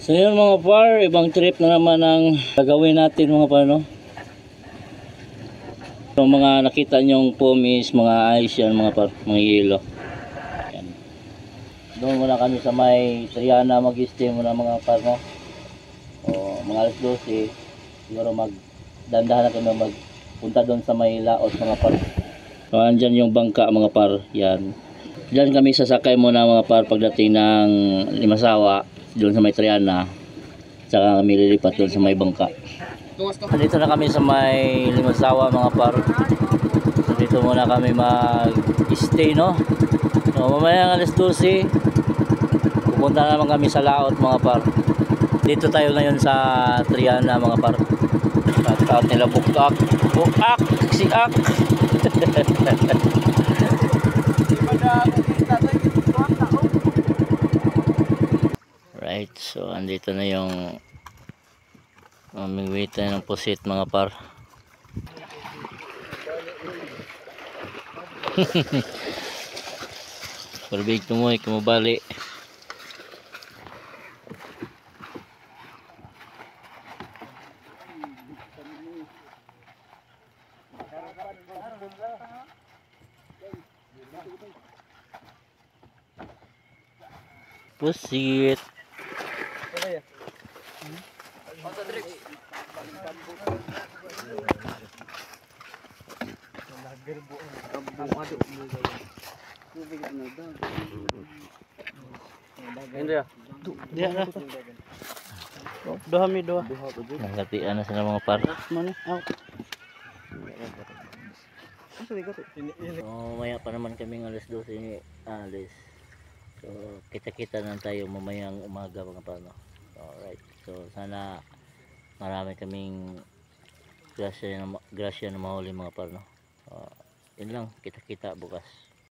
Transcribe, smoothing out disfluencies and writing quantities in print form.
So yun mga par, ibang trip na naman ang gagawin natin mga par, no? So mga nakita nyong pumis, mga ice yan mga par, mga yelo. Yan. Doon muna kami sa may Triana mag-stay muna mga par, no? O mga alas 12, siguro dandahan na kami magpunta doon sa may laot mga par. So andyan yung bangka mga par, yan. Diyan kami sasakay muna mga par pagdating ng Limasawa, doon sa may Triana. Saka kami lilipat doon sa may bangka. Dito na kami sa may Limasawa mga par. So dito muna kami mag-stay, no? So mamaya ng alas 12, pupunta naman kami sa laot mga par. Dito tayo ngayon sa Triana mga par. At nila bukak, siak. Right, so andito na yung mamingwit tayo ng pusit mga par. Perbig tumoy kumabali. Pusit. Doha mi doha. Nagatian na sila mga par. So maya pa naman kaming alas 12 alis. So kita-kita na tayo mamayang umaga mga par, no? Alright. So sana marami kaming grasya na mahuli mga par, no? Yun lang, kita-kita bukas.